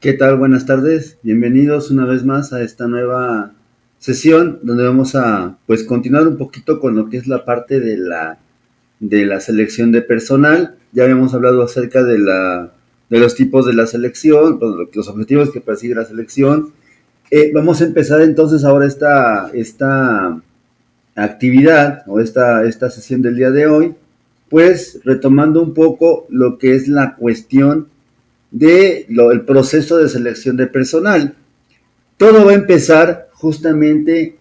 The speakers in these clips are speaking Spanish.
¿Qué tal? Buenas tardes. Bienvenidos una vez más a esta nueva sesión donde vamos a continuar un poquito con lo que es la parte de la selección de personal. Ya habíamos hablado acerca de los tipos de la selección, los objetivos que persigue la selección. Vamos a empezar entonces ahora esta actividad o esta sesión del día de hoy, pues retomando un poco lo que es la cuestión el proceso de selección de personal. Todo va a empezar justamente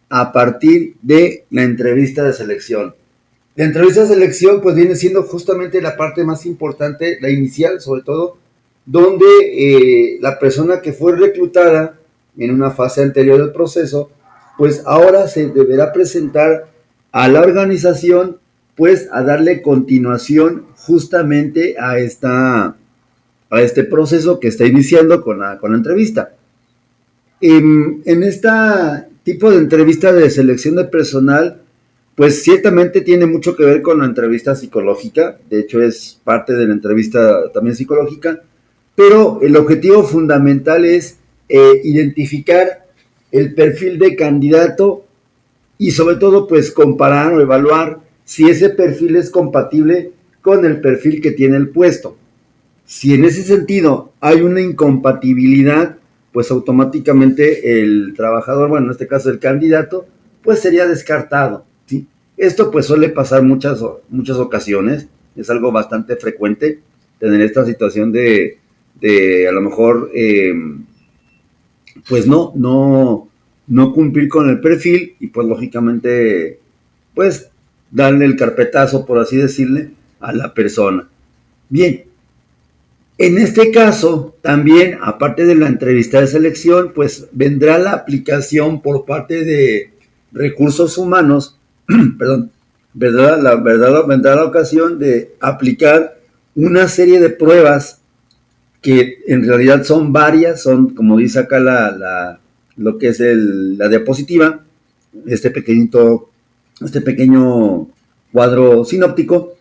a partir de la entrevista de selección. La entrevista de selección pues viene siendo justamente la parte más importante, la inicial sobre todo, donde la persona que fue reclutada en una fase anterior del proceso, pues ahora se deberá presentar a la organización pues a darle continuación justamente a este proceso que está iniciando con la entrevista. En este tipo de entrevista de selección de personal, pues ciertamente tiene mucho que ver con la entrevista psicológica, de hecho es parte de la entrevista también psicológica, pero el objetivo fundamental es identificar el perfil de candidato y sobre todo pues comparar o evaluar si ese perfil es compatible con el perfil que tiene el puesto. Si en ese sentido hay una incompatibilidad, pues automáticamente el trabajador, bueno, en este caso el candidato, pues sería descartado, ¿sí? Esto pues suele pasar muchas ocasiones, es algo bastante frecuente tener esta situación de a lo mejor, pues no cumplir con el perfil y pues lógicamente, pues darle el carpetazo, por así decirle, a la persona. Bien, en este caso, también, aparte de la entrevista de selección, pues vendrá la aplicación por parte de recursos humanos, perdón, vendrá la ocasión de aplicar una serie de pruebas que en realidad son varias, son como dice acá lo que es la diapositiva, este pequeño cuadro sinóptico.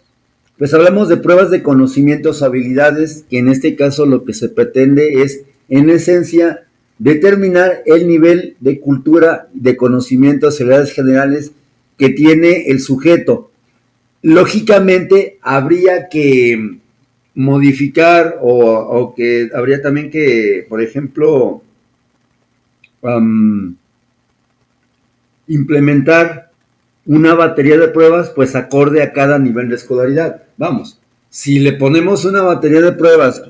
Pues hablamos de pruebas de conocimientos, habilidades, que en este caso lo que se pretende es, en esencia, determinar el nivel de cultura, de conocimientos, habilidades generales que tiene el sujeto. Lógicamente, habría que modificar o que habría también que, por ejemplo, um, implementar una batería de pruebas pues acorde a cada nivel de escolaridad. Vamos, si le ponemos una batería de pruebas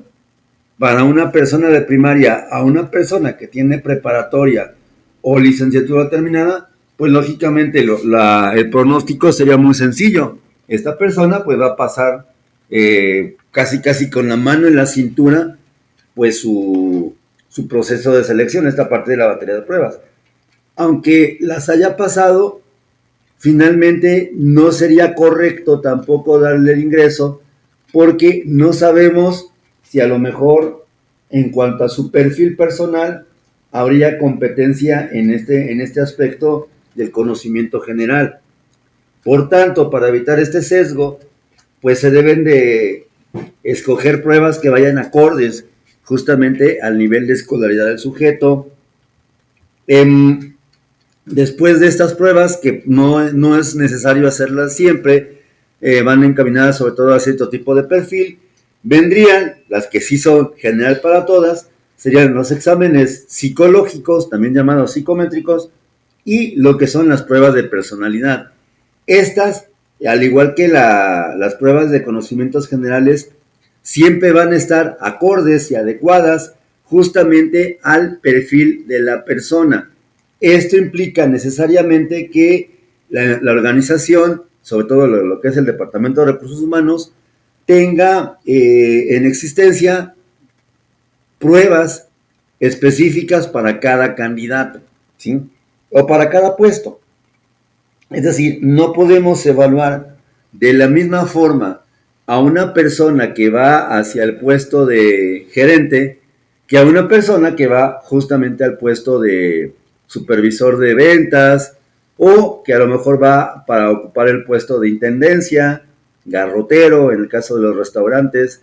para una persona de primaria a una persona que tiene preparatoria o licenciatura terminada, pues lógicamente el pronóstico sería muy sencillo. Esta persona pues va a pasar casi con la mano en la cintura pues su proceso de selección, esta parte de la batería de pruebas. Aunque las haya pasado, finalmente no sería correcto tampoco darle el ingreso porque no sabemos si a lo mejor en cuanto a su perfil personal habría competencia en este aspecto del conocimiento general. Por tanto, para evitar este sesgo, pues se deben de escoger pruebas que vayan acordes justamente al nivel de escolaridad del sujeto. Después de estas pruebas, que no es necesario hacerlas siempre, van encaminadas sobre todo a cierto tipo de perfil, vendrían las que sí son general para todas, serían los exámenes psicológicos, también llamados psicométricos, y lo que son las pruebas de personalidad. Estas, al igual que las pruebas de conocimientos generales, siempre van a estar acordes y adecuadas justamente al perfil de la persona. Esto implica necesariamente que la organización, sobre todo lo que es el Departamento de Recursos Humanos, tenga en existencia pruebas específicas para cada candidato, ¿sí? O para cada puesto. Es decir, no podemos evaluar de la misma forma a una persona que va hacia el puesto de gerente que a una persona que va justamente al puesto de supervisor de ventas o que a lo mejor va para ocupar el puesto de intendencia, garrotero en el caso de los restaurantes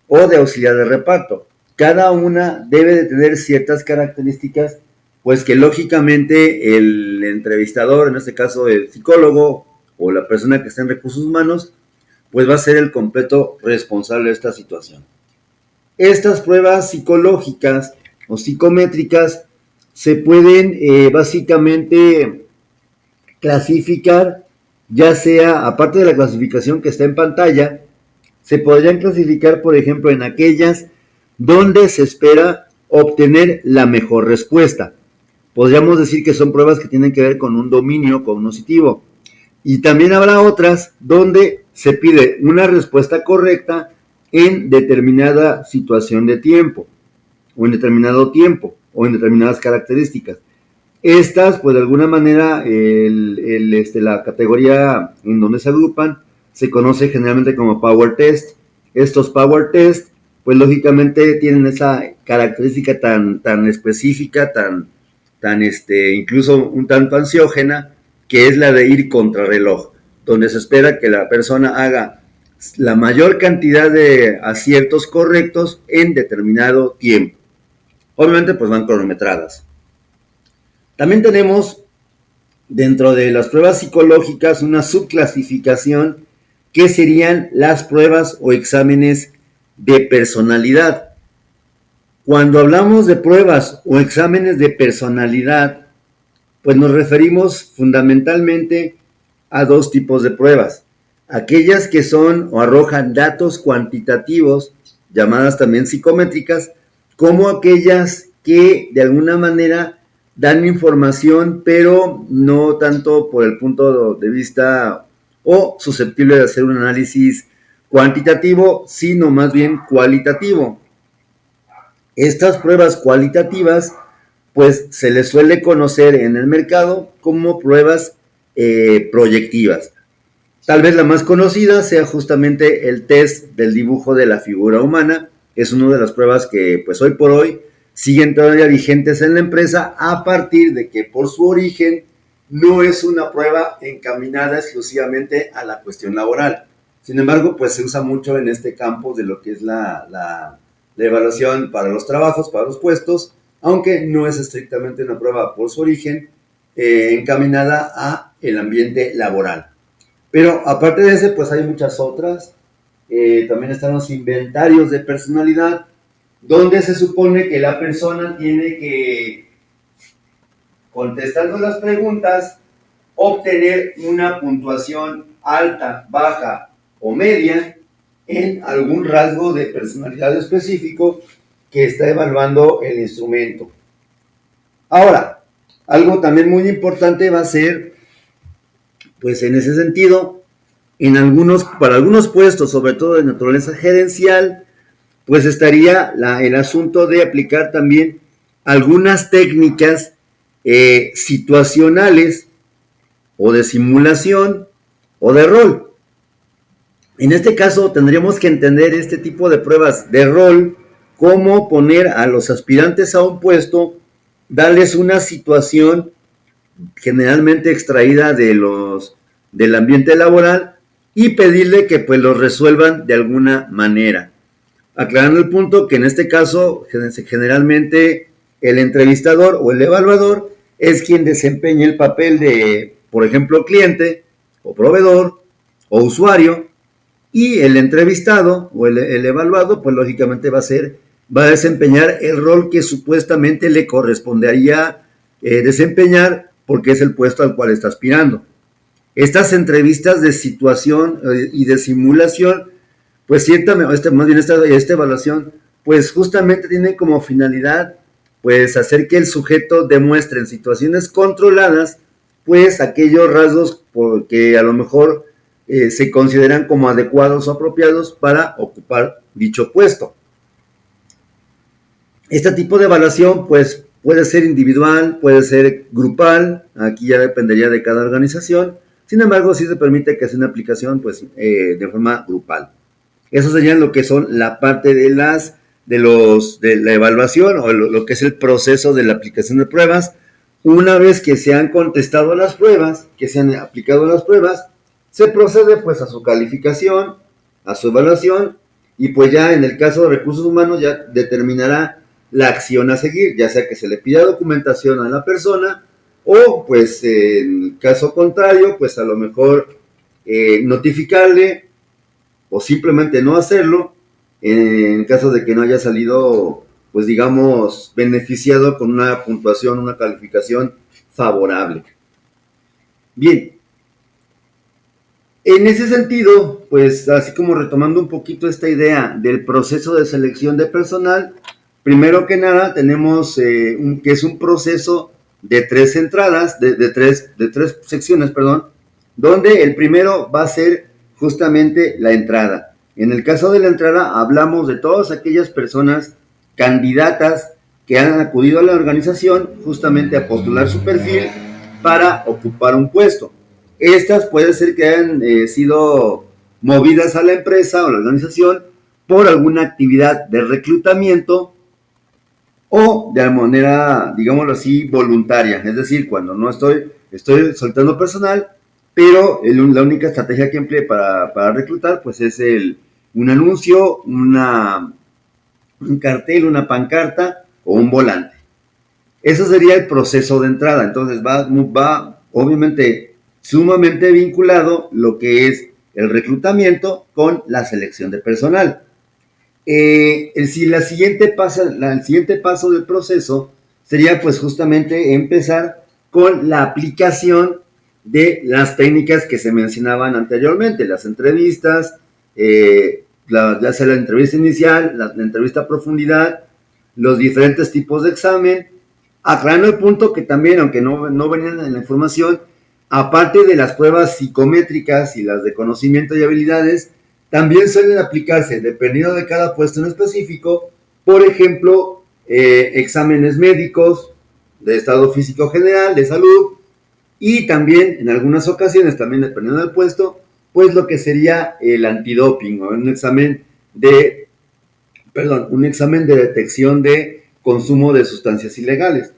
o de auxiliar de reparto. cada una debe de tener ciertas características, pues que lógicamente el entrevistador, en este caso el psicólogo o la persona que está en recursos humanos, pues va a ser el completo responsable de esta situación. Estas pruebas psicológicas o psicométricas se pueden básicamente clasificar, ya sea, aparte de la clasificación que está en pantalla, se podrían clasificar, por ejemplo, en aquellas donde se espera obtener la mejor respuesta. Podríamos decir que son pruebas que tienen que ver con un dominio cognitivo. Y también habrá otras donde se pide una respuesta correcta en determinada situación de tiempo, o en determinado tiempo, o en determinadas características. Estas, pues de alguna manera, la categoría en donde se agrupan se conoce generalmente como Power Test. Estos Power Test, pues lógicamente tienen esa característica tan específica, incluso un tanto ansiógena, que es la de ir contrarreloj, donde se espera que la persona haga la mayor cantidad de aciertos correctos en determinado tiempo. Obviamente, pues van cronometradas. También tenemos dentro de las pruebas psicológicas una subclasificación que serían las pruebas o exámenes de personalidad. Cuando hablamos de pruebas o exámenes de personalidad, pues nos referimos fundamentalmente a dos tipos de pruebas. Aquellas que son o arrojan datos cuantitativos, llamadas también psicométricas, como aquellas que de alguna manera dan información, pero no tanto por el punto de vista o susceptible de hacer un análisis cuantitativo, sino más bien cualitativo. Estas pruebas cualitativas, pues se les suele conocer en el mercado como pruebas proyectivas. Tal vez la más conocida sea justamente el test del dibujo de la figura humana. Es una de las pruebas que pues hoy por hoy siguen todavía vigentes en la empresa, a partir de que por su origen no es una prueba encaminada exclusivamente a la cuestión laboral. Sin embargo, pues se usa mucho en este campo de lo que es la evaluación para los trabajos, para los puestos, aunque no es estrictamente una prueba por su origen encaminada a el ambiente laboral. Pero aparte de ese, pues hay muchas otras. También están los inventarios de personalidad, donde se supone que la persona tiene que, contestando las preguntas, obtener una puntuación alta, baja o media en algún rasgo de personalidad específico que está evaluando el instrumento. Ahora, algo también muy importante va a ser, pues en ese sentido, para algunos puestos, sobre todo de naturaleza gerencial, pues estaría el asunto de aplicar también algunas técnicas situacionales o de simulación o de rol. En este caso tendríamos que entender este tipo de pruebas de rol como poner a los aspirantes a un puesto, darles una situación generalmente extraída del ambiente laboral y pedirle que pues lo resuelvan de alguna manera. Aclarando el punto que en este caso generalmente el entrevistador o el evaluador es quien desempeña el papel de, por ejemplo, cliente o proveedor o usuario, y el entrevistado o el evaluado pues lógicamente va a desempeñar el rol que supuestamente le correspondería desempeñar porque es el puesto al cual está aspirando. Estas entrevistas de situación y de simulación, pues más bien esta evaluación, pues justamente tiene como finalidad pues hacer que el sujeto demuestre en situaciones controladas pues aquellos rasgos que a lo mejor se consideran como adecuados o apropiados para ocupar dicho puesto. Este tipo de evaluación pues puede ser individual, puede ser grupal, aquí ya dependería de cada organización. Sin embargo, sí se permite que sea una aplicación pues de forma grupal. Eso sería lo que son la parte de la evaluación o lo que es el proceso de la aplicación de pruebas. Una vez que se han contestado las pruebas, que se han aplicado las pruebas, se procede pues a su calificación, a su evaluación y pues ya en el caso de recursos humanos ya determinará la acción a seguir, ya sea que se le pida documentación a la persona o pues en caso contrario, pues a lo mejor notificarle o simplemente no hacerlo en caso de que no haya salido, pues digamos, beneficiado con una puntuación, una calificación favorable. Bien, en ese sentido, pues así como retomando un poquito esta idea del proceso de selección de personal, primero que nada tenemos que es un proceso de tres entradas, de tres secciones, perdón, donde el primero va a ser justamente la entrada. En el caso de la entrada hablamos de todas aquellas personas candidatas que han acudido a la organización justamente a postular su perfil para ocupar un puesto. Estas puede ser que hayan sido movidas a la empresa o la organización por alguna actividad de reclutamiento o de manera, digámoslo así, voluntaria. Es decir, cuando no estoy soltando personal, pero la única estrategia que empleé para reclutar, pues es un anuncio, un cartel, una pancarta o un volante. Eso sería el proceso de entrada. Entonces va obviamente sumamente vinculado lo que es el reclutamiento con la selección de personal. El siguiente paso del proceso sería pues justamente empezar con la aplicación de las técnicas que se mencionaban anteriormente, las entrevistas, ya sea la entrevista inicial, la entrevista a profundidad, los diferentes tipos de examen, aclarando el punto que también, aunque no venían en la información, aparte de las pruebas psicométricas y las de conocimiento y habilidades, también suelen aplicarse, dependiendo de cada puesto en específico, por ejemplo, exámenes médicos, de estado físico general, de salud, y también en algunas ocasiones, también dependiendo del puesto, pues lo que sería el antidoping o un examen de detección de consumo de sustancias ilegales.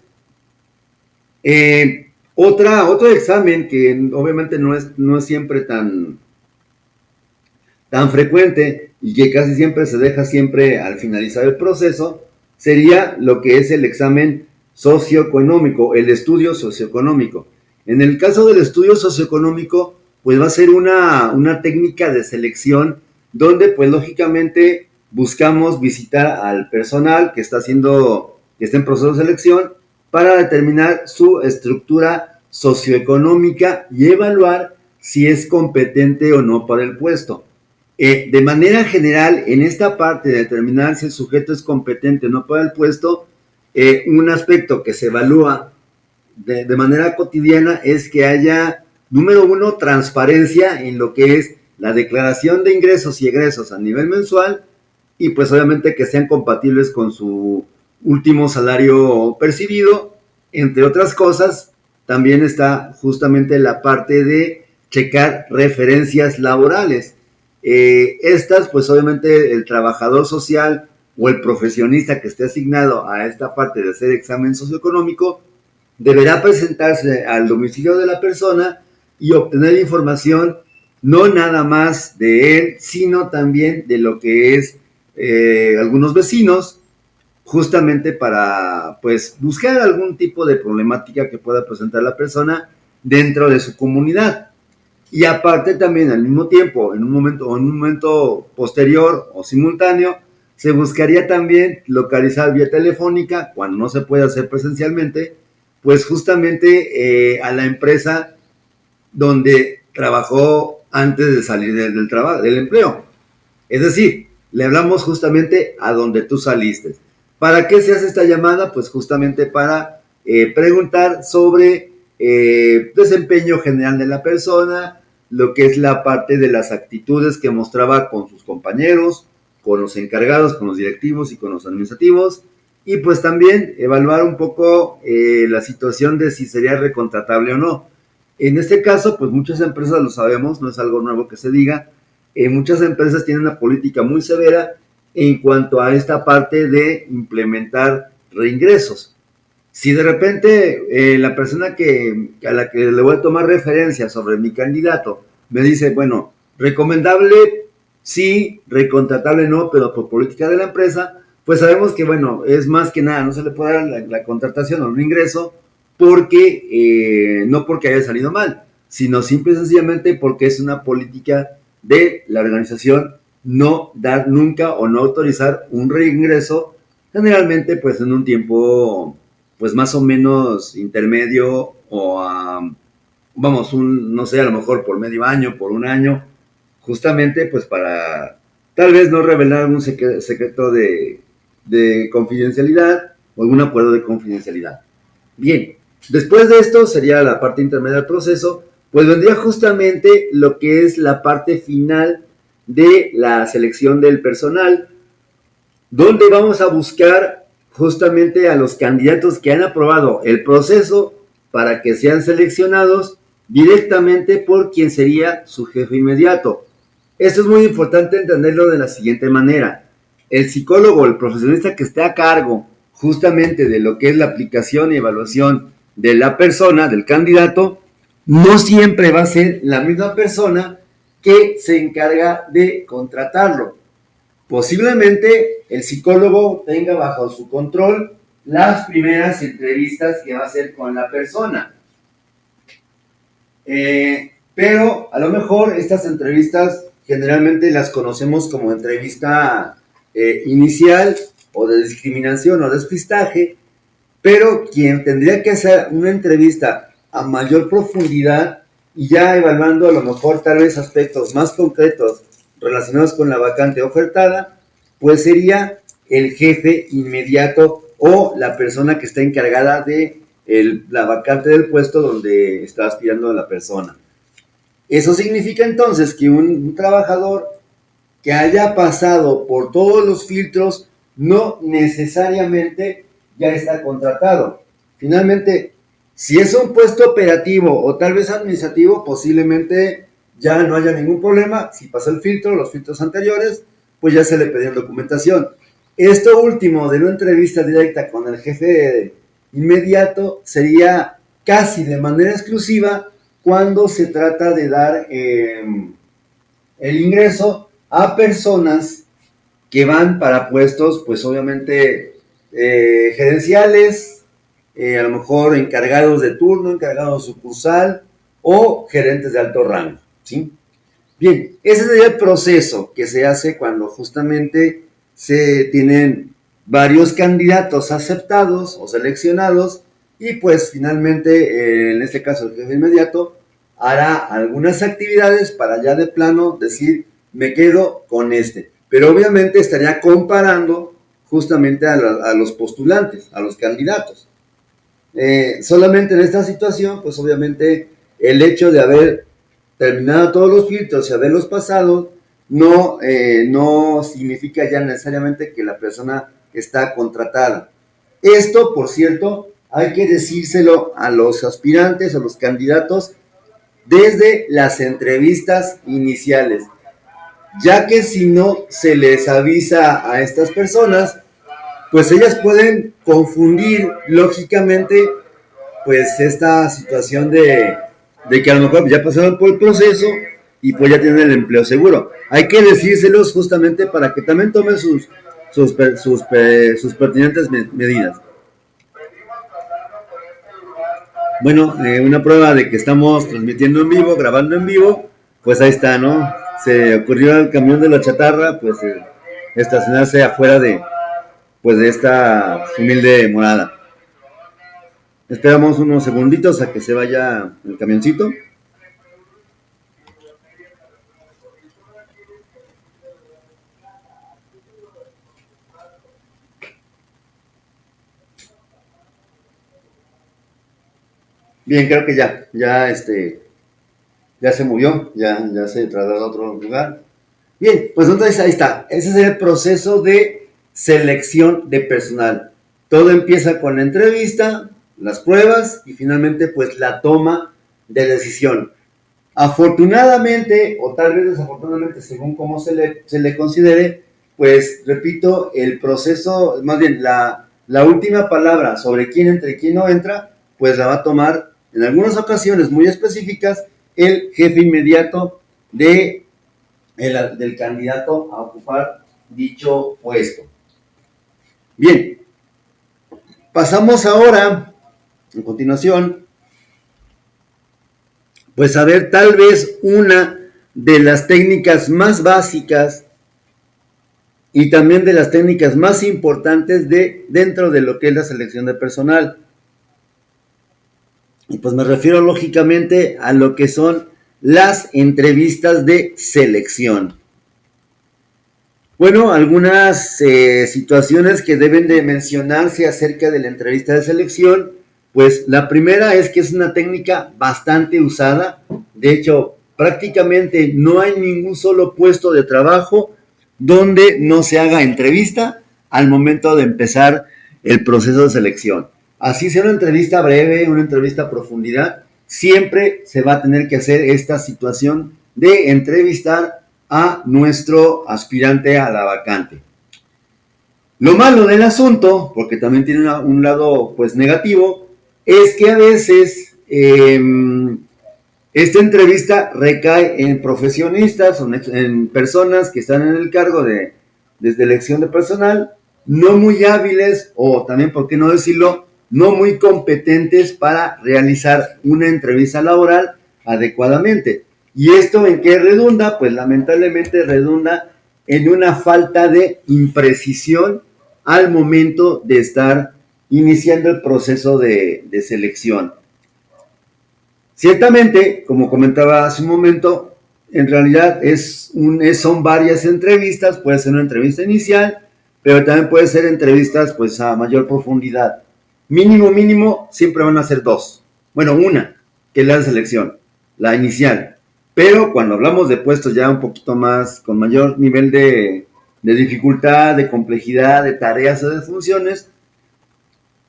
Otro examen que obviamente no es siempre tan frecuente y que casi siempre se deja siempre al finalizar el proceso, sería lo que es el examen socioeconómico, el estudio socioeconómico. En el caso del estudio socioeconómico, pues va a ser una técnica de selección donde pues lógicamente buscamos visitar al personal que está en proceso de selección para determinar su estructura socioeconómica y evaluar si es competente o no para el puesto. De manera general, en esta parte de determinar si el sujeto es competente o no para el puesto, un aspecto que se evalúa de manera cotidiana es que haya, número uno, transparencia en lo que es la declaración de ingresos y egresos a nivel mensual y pues obviamente que sean compatibles con su último salario percibido. Entre otras cosas, también está justamente la parte de checar referencias laborales. Estas, pues obviamente el trabajador social o el profesionista que esté asignado a esta parte de hacer examen socioeconómico deberá presentarse al domicilio de la persona y obtener información no nada más de él, sino también de lo que es algunos vecinos, justamente para pues buscar algún tipo de problemática que pueda presentar la persona dentro de su comunidad. Y aparte también al mismo tiempo, en un momento posterior o simultáneo, se buscaría también localizar vía telefónica, cuando no se puede hacer presencialmente, pues justamente a la empresa donde trabajó antes de salir del empleo. Es decir, le hablamos justamente a donde tú saliste. ¿Para qué se hace esta llamada? Pues justamente para preguntar sobre desempeño general de la persona, lo que es la parte de las actitudes que mostraba con sus compañeros, con los encargados, con los directivos y con los administrativos, y pues también evaluar un poco la situación de si sería recontratable o no. En este caso, pues muchas empresas lo sabemos, no es algo nuevo que se diga, muchas empresas tienen una política muy severa en cuanto a esta parte de implementar reingresos. Si de repente la persona a la que le voy a tomar referencia sobre mi candidato me dice, bueno, recomendable sí, recontratable no, pero por política de la empresa, pues sabemos que, bueno, es más que nada, no se le puede dar la contratación o un ingreso porque, no porque haya salido mal, sino simple y sencillamente porque es una política de la organización no dar nunca o no autorizar un reingreso, generalmente pues en un tiempo pues más o menos intermedio o vamos, no sé, a lo mejor por medio año, por un año, justamente pues para tal vez no revelar algún secreto de confidencialidad o algún acuerdo de confidencialidad. Bien, después de esto sería la parte intermedia del proceso, pues vendría justamente lo que es la parte final de la selección del personal, donde vamos a buscar justamente a los candidatos que han aprobado el proceso para que sean seleccionados directamente por quien sería su jefe inmediato. Esto es muy importante entenderlo de la siguiente manera. El psicólogo, el profesionista que esté a cargo justamente de lo que es la aplicación y evaluación de la persona, del candidato, no siempre va a ser la misma persona que se encarga de contratarlo. Posiblemente el psicólogo tenga bajo su control las primeras entrevistas que va a hacer con la persona. Pero a lo mejor estas entrevistas generalmente las conocemos como entrevista inicial o de discriminación o despistaje, pero quien tendría que hacer una entrevista a mayor profundidad y ya evaluando a lo mejor tal vez aspectos más concretos relacionados con la vacante ofertada, pues sería el jefe inmediato o la persona que está encargada de la vacante del puesto donde está aspirando a la persona. Eso significa entonces que un trabajador que haya pasado por todos los filtros no necesariamente ya está contratado. Finalmente, si es un puesto operativo o tal vez administrativo, posiblemente ya no haya ningún problema. Si pasó el filtro, los filtros anteriores, pues ya se le pedía documentación. Esto último de una entrevista directa con el jefe inmediato sería casi de manera exclusiva cuando se trata de dar el ingreso a personas que van para puestos, pues obviamente gerenciales, a lo mejor encargados de turno, encargados de sucursal o gerentes de alto rango, ¿sí? Bien, ese sería el proceso que se hace cuando justamente se tienen varios candidatos aceptados o seleccionados y pues finalmente, en este caso el jefe inmediato, hará algunas actividades para ya de plano decir, me quedo con este. Pero obviamente estaría comparando justamente a los postulantes, a los candidatos. Solamente en esta situación, pues obviamente el hecho de haber terminado todos los filtros y haberlos pasado, no significa ya necesariamente que la persona está contratada. Esto, por cierto, hay que decírselo a los aspirantes, a los candidatos, desde las entrevistas iniciales, ya que si no se les avisa a estas personas, pues ellas pueden confundir lógicamente pues esta situación de que a lo mejor ya pasaron por el proceso y pues ya tienen el empleo seguro. Hay que decírselos justamente para que también tomen sus pertinentes medidas. Bueno, una prueba de que estamos transmitiendo en vivo, grabando en vivo, pues ahí está, ¿no? Se ocurrió al camión de la chatarra, pues estacionarse afuera pues, de esta humilde morada. Esperamos unos segunditos a que se vaya el camioncito. Bien, creo que ya se movió, ya se trasladó a otro lugar. Bien, pues entonces ahí está. Ese es el proceso de selección de personal. Todo empieza con la entrevista, las pruebas y finalmente pues la toma de decisión. Afortunadamente, o tal vez desafortunadamente, según cómo se le considere, pues repito, el proceso, más bien la última palabra sobre quién entra y quién no entra, pues la va a tomar en algunas ocasiones muy específicas el jefe inmediato de del candidato a ocupar dicho puesto. Bien, pasamos ahora, a continuación, pues a ver tal vez una de las técnicas más básicas y también de las técnicas más importantes dentro de lo que es la selección de personal. Y pues me refiero lógicamente a lo que son las entrevistas de selección. Bueno, algunas situaciones que deben de mencionarse acerca de la entrevista de selección, pues la primera es que es una técnica bastante usada. De hecho, prácticamente no hay ningún solo puesto de trabajo donde no se haga entrevista al momento de empezar el proceso de selección. Así sea una entrevista breve, una entrevista a profundidad, siempre se va a tener que hacer esta situación de entrevistar a nuestro aspirante a la vacante. Lo malo del asunto, porque también tiene un lado pues negativo, es que a veces esta entrevista recae en profesionistas o en personas que están en el cargo de elección de personal, no muy hábiles o también, por qué no decirlo, no muy competentes para realizar una entrevista laboral adecuadamente. ¿Y esto en qué redunda? Pues lamentablemente redunda en una falta de imprecisión al momento de estar iniciando el proceso de selección. Ciertamente, como comentaba hace un momento, en realidad son varias entrevistas, puede ser una entrevista inicial, pero también puede ser entrevistas pues a mayor profundidad. Mínimo, siempre van a ser dos. Bueno, una, que es la de selección, la inicial. Pero cuando hablamos de puestos ya un poquito más, con mayor nivel de dificultad, de complejidad, de tareas o de funciones,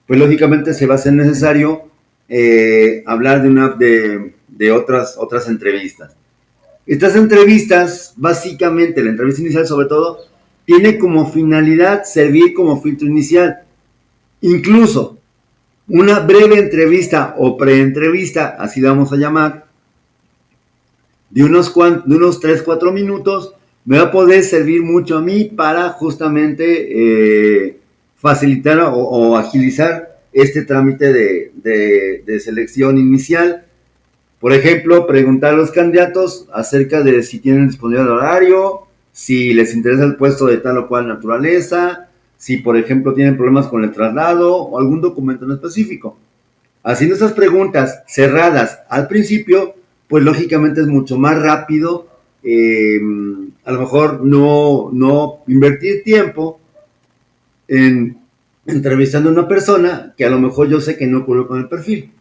pues lógicamente se va a hacer necesario hablar de otras entrevistas. Estas entrevistas, básicamente, la entrevista inicial sobre todo, tiene como finalidad servir como filtro inicial. Incluso una breve entrevista o preentrevista, así la vamos a llamar, de unos 3-4 minutos, me va a poder servir mucho a mí para justamente facilitar o agilizar este trámite de selección inicial. Por ejemplo, preguntar a los candidatos acerca de si tienen disponibilidad de horario, si les interesa el puesto de tal o cual naturaleza, si por ejemplo tienen problemas con el traslado o algún documento en específico. Haciendo estas preguntas cerradas al principio, pues lógicamente es mucho más rápido, a lo mejor no invertir tiempo en entrevistando a una persona que a lo mejor yo sé que no ocurrió con el perfil.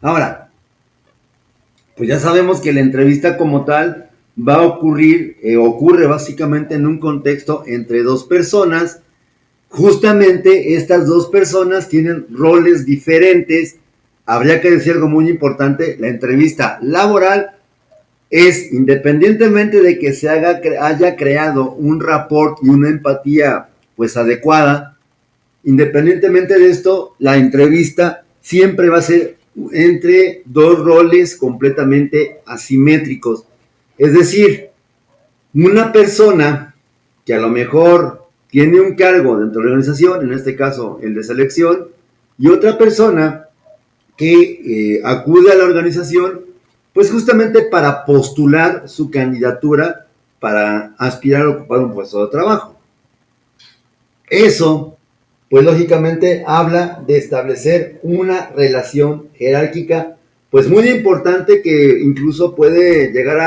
Ahora, pues ya sabemos que la entrevista como tal va a ocurre básicamente en un contexto entre dos personas. Justamente estas dos personas tienen roles diferentes. Habría que decir algo muy importante, la entrevista laboral es, independientemente de que haya creado un rapport y una empatía pues adecuada, independientemente de esto, la entrevista siempre va a ser entre dos roles completamente asimétricos. Es decir, una persona que a lo mejor tiene un cargo dentro de la organización, en este caso el de selección, y otra persona que acude a la organización, pues justamente para postular su candidatura para aspirar a ocupar un puesto de trabajo. Eso, pues lógicamente habla de establecer una relación jerárquica, pues muy importante que incluso puede llegar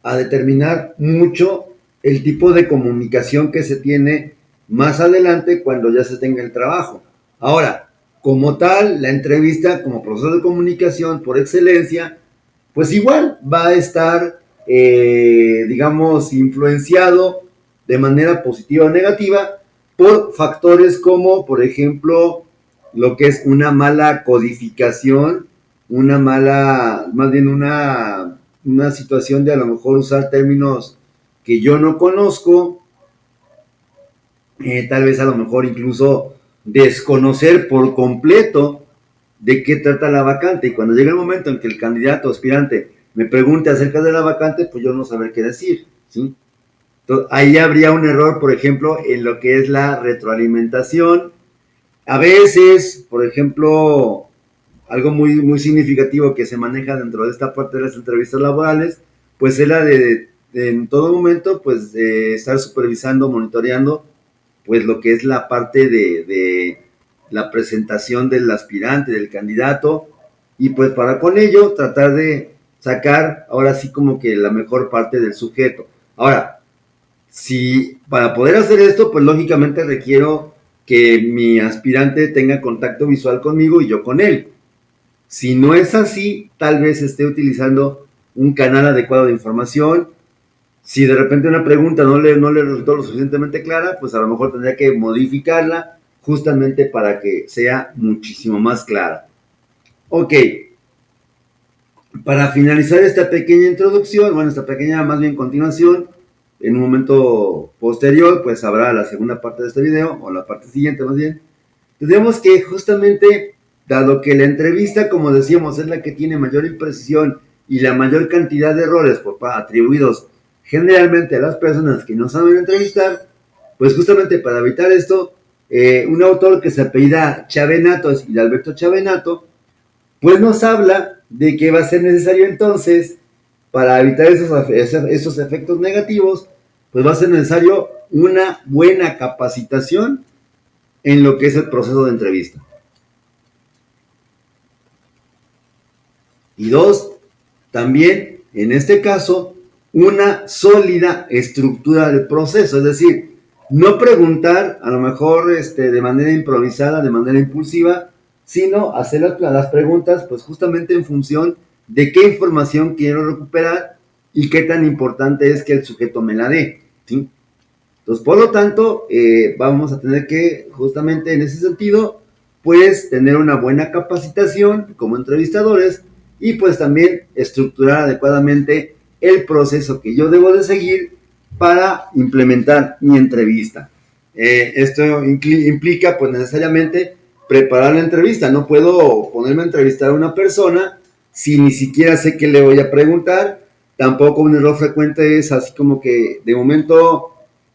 a determinar mucho el tipo de comunicación que se tiene más adelante cuando ya se tenga el trabajo. Ahora, como tal, la entrevista como proceso de comunicación por excelencia, pues igual va a estar, digamos, influenciado de manera positiva o negativa por factores como, por ejemplo, lo que es una mala codificación, más bien una situación de a lo mejor usar términos que yo no conozco, tal vez a lo mejor incluso desconocer por completo de qué trata la vacante. Y cuando llegue el momento en que el candidato aspirante me pregunte acerca de la vacante, pues yo no saber qué decir, ¿sí? Entonces, ahí habría un error, por ejemplo, en lo que es la retroalimentación. A veces, por ejemplo, algo muy significativo que se maneja dentro de esta parte de las entrevistas laborales, pues es la de en todo momento, pues de estar supervisando, monitoreando, pues lo que es la parte de la presentación del aspirante, del candidato, y pues para con ello tratar de sacar ahora sí como que la mejor parte del sujeto. Ahora, si para poder hacer esto, pues lógicamente requiero que mi aspirante tenga contacto visual conmigo y yo con él. Si no es así, tal vez esté utilizando un canal adecuado de información. Si de repente una pregunta no le resultó lo suficientemente clara, pues a lo mejor tendría que modificarla justamente para que sea muchísimo más clara. Ok, para finalizar esta pequeña introducción, bueno, esta pequeña más bien continuación, en un momento posterior, pues habrá la segunda parte de este video, o la parte siguiente más bien. Tendríamos que justamente, dado que la entrevista, como decíamos, es la que tiene mayor imprecisión y la mayor cantidad de errores atribuidos generalmente a las personas que no saben entrevistar, pues justamente para evitar esto, un autor que se apellida Chavenato, y Alberto Chavenato, pues nos habla de que va a ser necesario entonces, para evitar esos efectos negativos, pues va a ser necesario una buena capacitación en lo que es el proceso de entrevista. Y dos, también en este caso, una sólida estructura del proceso, es decir, no preguntar a lo mejor de manera improvisada, de manera impulsiva, sino hacer las preguntas pues justamente en función de qué información quiero recuperar y qué tan importante es que el sujeto me la dé, ¿sí? Entonces, por lo tanto, vamos a tener que, justamente en ese sentido, pues tener una buena capacitación como entrevistadores y pues también estructurar adecuadamente el proceso que yo debo de seguir para implementar mi entrevista. Esto implica pues necesariamente preparar la entrevista. No puedo ponerme a entrevistar a una persona si ni siquiera sé qué le voy a preguntar. Tampoco un error frecuente es así como que de momento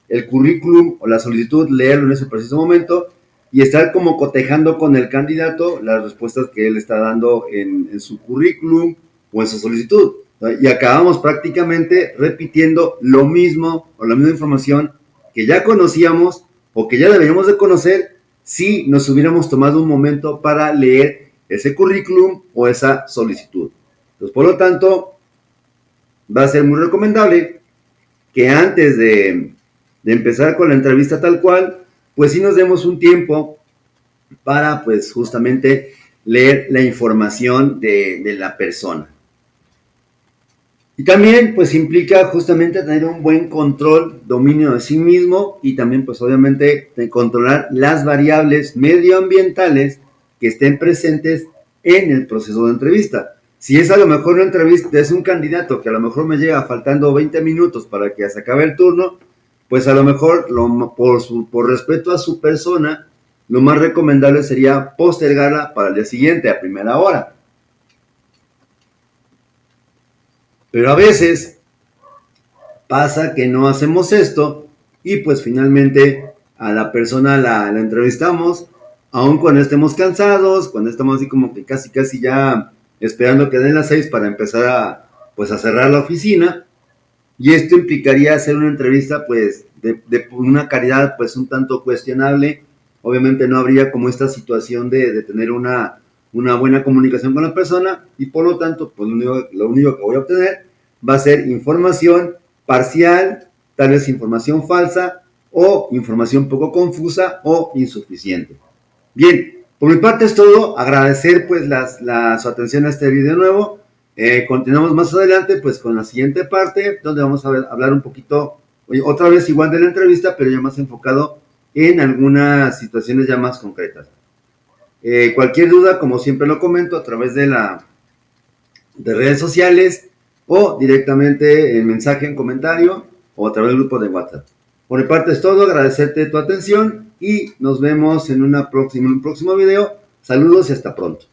el currículum o la solicitud, leerlo en ese preciso momento y estar como cotejando con el candidato las respuestas que él está dando en su currículum o en su solicitud. Y acabamos prácticamente repitiendo lo mismo o la misma información que ya conocíamos o que ya deberíamos de conocer si nos hubiéramos tomado un momento para leer ese currículum o esa solicitud. Entonces, por lo tanto, va a ser muy recomendable que antes de empezar con la entrevista tal cual, pues sí nos demos un tiempo para pues justamente leer la información de la persona. Y también pues implica justamente tener un buen control, dominio de sí mismo y también pues obviamente de controlar las variables medioambientales que estén presentes en el proceso de entrevista. Si es a lo mejor una entrevista, es un candidato que a lo mejor me llega faltando 20 minutos para que se acabe el turno, pues a lo mejor por respeto a su persona, lo más recomendable sería postergarla para el día siguiente, a primera hora. Pero a veces pasa que no hacemos esto y pues finalmente a la persona la entrevistamos, aun cuando estemos cansados, cuando estamos así como que casi ya esperando que den las 6 para empezar a cerrar la oficina. Y esto implicaría hacer una entrevista pues de una calidad pues un tanto cuestionable. Obviamente no habría como esta situación de tener una buena comunicación con la persona y por lo tanto pues lo único que voy a obtener va a ser información parcial, tal vez información falsa o información poco confusa o insuficiente. Bien, por mi parte es todo. Agradecer pues su atención a este video nuevo. Continuamos más adelante pues con la siguiente parte donde vamos a hablar un poquito, otra vez igual de la entrevista, pero ya más enfocado en algunas situaciones ya más concretas. Cualquier duda, como siempre lo comento, a través de redes sociales o directamente en mensaje, en comentario o a través del grupo de WhatsApp. Por mi parte es todo, agradecerte tu atención y nos vemos en un próximo video. Saludos y hasta pronto.